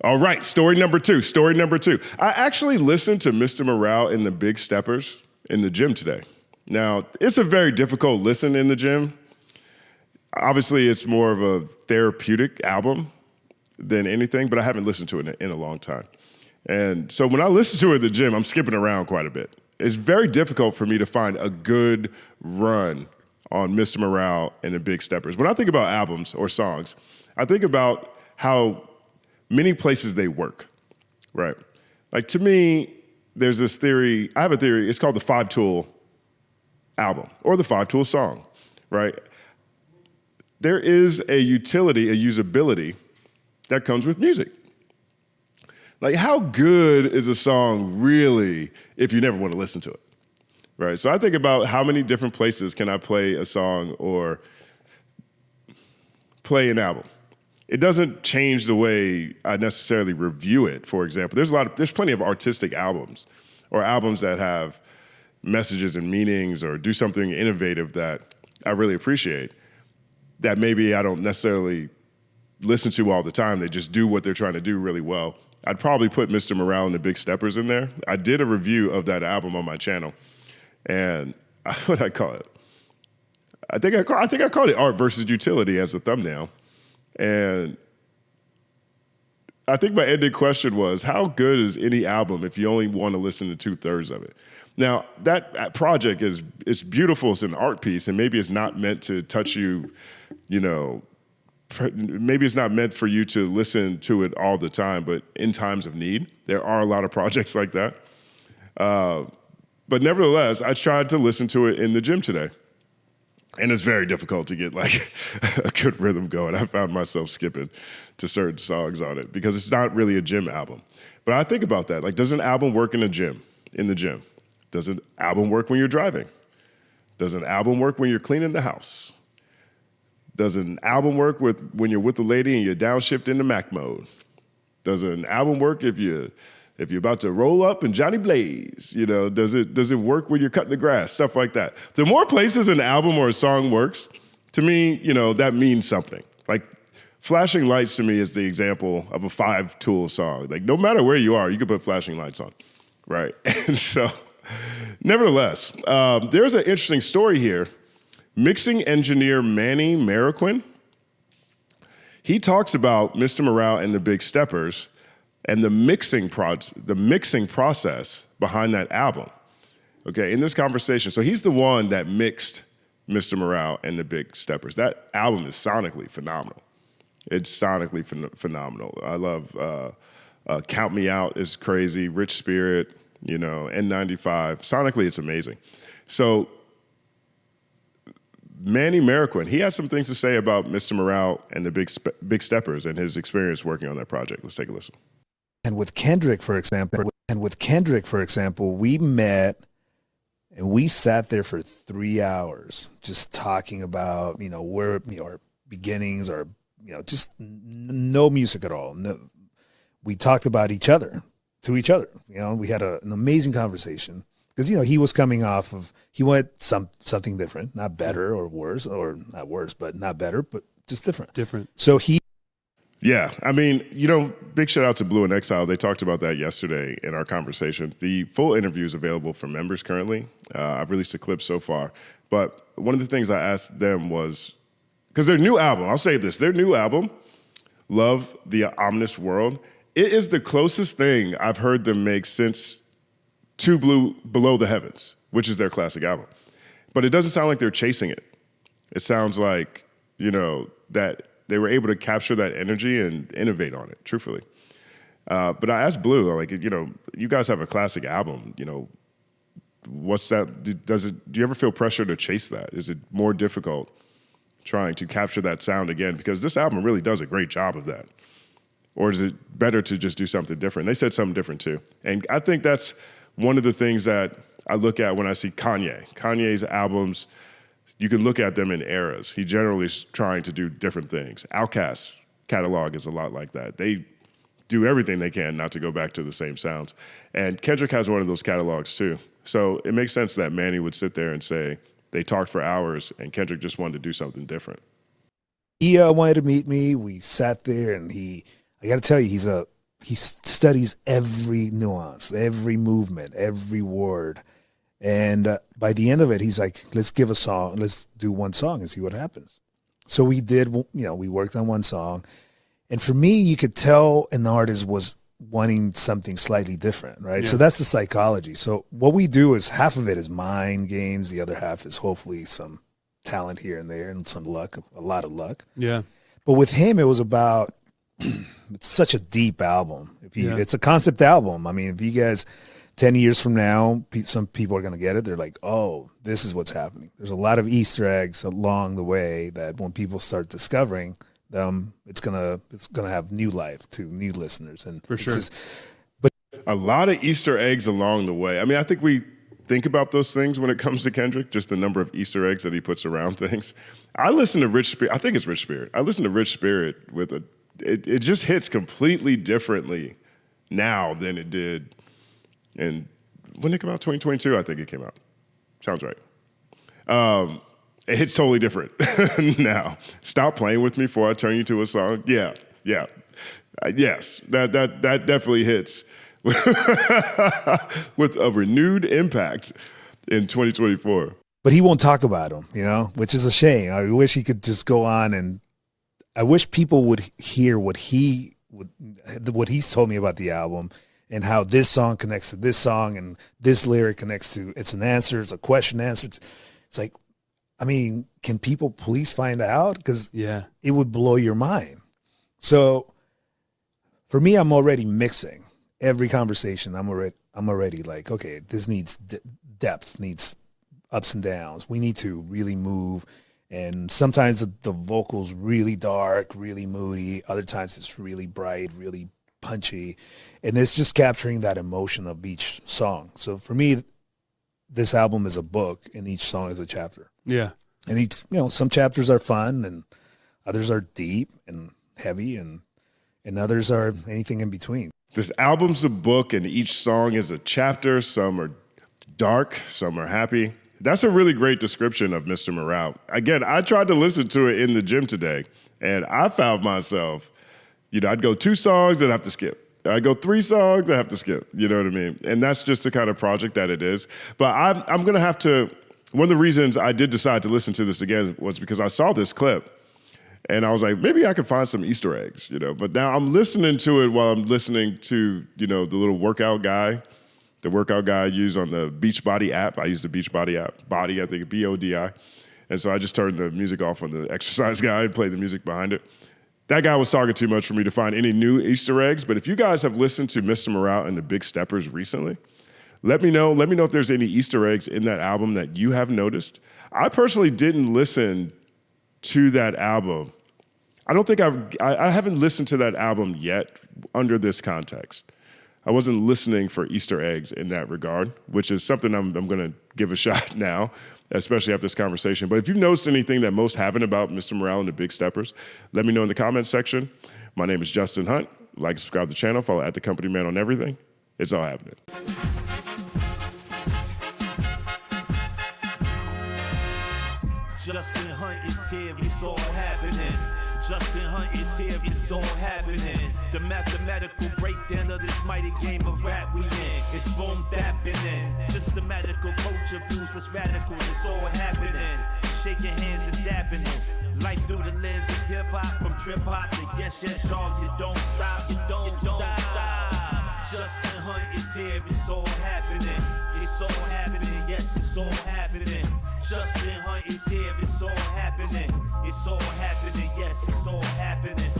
All right, story number two. Story number two. I actually listened to Mr. Morale and the Big Steppers in the gym today. Now, it's a very difficult listen in the gym. Obviously, it's more of a therapeutic album than anything, but I haven't listened to it in a long time. And so when I listen to it in the gym, I'm skipping around quite a bit. It's very difficult for me to find a good run on Mr. Morale and the Big Steppers. When I think about albums or songs, I think about how many places they work, right? Like to me, there's this theory, I have a theory, it's called the 5-tool album or the 5-tool song, right? There is a utility, a usability that comes with music. Like how good is a song really if you never want to listen to it, right? So I think about how many different places can I play a song or play an album. It doesn't change the way I necessarily review it, for example. There's plenty of artistic albums or albums that have messages and meanings or do something innovative that I really appreciate that maybe I don't necessarily listen to all the time. They just do what they're trying to do really well. I'd probably put Mr. Morale and the Big Steppers in there. I did a review of that album on my channel, and what'd I call it? I think I called it Art versus Utility as a thumbnail. And I think my ending question was, how good is any album if you only want to listen to 2/3 of it? Now, that project is beautiful. It's an art piece, and maybe it's not meant to touch you, maybe it's not meant for you to listen to it all the time, but in times of need, there are a lot of projects like that. But nevertheless, I tried to listen to it in the gym today. And it's very difficult to get like a good rhythm going. I found myself skipping to certain songs on it because it's not really a gym album. But I think about that. Like, does an album work in the gym? Does an album work when you're driving? Does an album work when you're cleaning the house? Does an album work when you're with the lady and you're downshift into Mac mode? Does an album work if you're about to roll up and Johnny Blaze? Does it work when you're cutting the grass? Stuff like that. The more places an album or a song works, to me, that means something. Like Flashing Lights to me is the example of a 5-tool song. Like no matter where you are, you can put flashing lights on, right? And so, nevertheless, there's an interesting story here. Mixing engineer Manny Marroquin, he talks about Mr. Morale and the Big Steppers and the mixing process behind that album, okay, in this conversation. So he's the one that mixed Mr. Morale and the Big Steppers. That album is sonically phenomenal. It's sonically phenomenal. I love Count Me Out is crazy, Rich Spirit, N95. Sonically, it's amazing. So Manny Marroquin, he has some things to say about Mr. Morale and the Big Steppers and his experience working on that project. Let's take a listen. And with Kendrick, for example, we met and we sat there for 3 hours just talking about, where, our beginnings, or, just no music at all. No, we talked about each other to each other. We had an amazing conversation because, he was coming off of, he went something different, not better or worse, or not worse, but not better, but just different. So Yeah, I mean, big shout out to Blue and Exile. They talked about that yesterday in our conversation. The full interview is available for members currently. I've released a clip so far. But one of the things I asked them was, because their new album, I'll say this, their new album, Love the Ominous World, it is the closest thing I've heard them make since To Below the Heavens, which is their classic album. But it doesn't sound like they're chasing it. It sounds like, that they were able to capture that energy and innovate on it, truthfully. But I asked Blue, like, you guys have a classic album, what's that, do you ever feel pressure to chase that? Is it more difficult trying to capture that sound again? Because this album really does a great job of that. Or is it better to just do something different? They said something different too. And I think that's one of the things that I look at when I see Kanye. Kanye's albums, you can look at them in eras. He generally is trying to do different things. Outkast's catalog is a lot like that. They do everything they can not to go back to the same sounds. And Kendrick has one of those catalogs too. So it makes sense that Manny would sit there and say, they talked for hours and Kendrick just wanted to do something different. He wanted to meet me. We sat there and I got to tell you, he's a he studies every nuance, every movement, every word. And by the end of it, he's like, let's do one song and see what happens. So we did, we worked on one song. And for me, you could tell an artist was wanting something slightly different, right? Yeah. So that's the psychology. So what we do is half of it is mind games. The other half is hopefully some talent here and there and some luck, a lot of luck. Yeah. But with him, it was about, it's such a deep album. It's a concept album. I mean, if you guys, 10 years from now, some people are going to get it. They're like, oh, this is what's happening. There's a lot of Easter eggs along the way that when people start discovering them, it's gonna have new life to new listeners. And for sure. But a lot of Easter eggs along the way. I mean, I think we think about those things when it comes to Kendrick, just the number of Easter eggs that he puts around things. I listen to Rich Spirit. I think it's Rich Spirit. I listen to Rich Spirit with it just hits completely differently now than it did. And when did it come out? 2022, I think it came out. Sounds right. It hits totally different now. Stop playing with me before I turn you to a song. Yeah. Yes, that definitely hits with a renewed impact in 2024. But he won't talk about them, which is a shame. I wish he could just go on, and I wish people would hear what he's told me about the album and how this song connects to this song and this lyric connects to, it's an answer, it's a question answer. It's like, I mean, can people please find out? Because it would blow your mind. So for me, I'm already mixing every conversation. I'm already like, okay, this needs depth, needs ups and downs. We need to really move. And sometimes the vocal's really dark, really moody. Other times it's really bright, really punchy. And it's just capturing that emotion of each song. So for me, this album is a book and each song is a chapter. Yeah. And each, some chapters are fun and others are deep and heavy and others are anything in between. This album's a book and each song is a chapter. Some are dark, some are happy. That's a really great description of Mr. Morale. Again, I tried to listen to it in the gym today and I found myself, I'd go 2 songs and have to skip. I go 3 songs, I have to skip. You know what I mean? And that's just the kind of project that it is. But I'm going to have to, one of the reasons I did decide to listen to this again was because I saw this clip and I was like, maybe I could find some Easter eggs, But now I'm listening to it while I'm listening to, the little workout guy, I use on the Beachbody app. I use the Beachbody app, Body, I think, BODI. And so I just turned the music off on the exercise guy and played the music behind it. That guy was talking too much for me to find any new Easter eggs. But if you guys have listened to Mr. Morale and the Big Steppers recently, let me know. Let me know if there's any Easter eggs in that album that you have noticed. I personally didn't listen to that album. I don't think I haven't listened to that album yet under this context. I wasn't listening for Easter eggs in that regard, which is something I'm going to give a shot now, especially after this conversation. But if you've noticed anything that most haven't about Mr. Morale and the Big Steppers, let me know in the comments section. My name is Justin Hunt. Like, subscribe to the channel, follow @thecompanyman on everything. It's all happening. Justin Hunt is here, it's all happening. Justin Hunt is here, it's all happening. The mathematical breakdown of this mighty game of rap we in. It's boom bapping in. Systematical culture views us radical, it's all happening. Shaking hands and dabbing it. Life through the lens of hip hop, from trip hop to yes, y'all, you don't stop, you don't stop. Justin Hunt is here, it's all happening. It's all happening, yes, it's all happening. Justin Hunt is here, it's all happening. It's all happening, yes, it's all happening.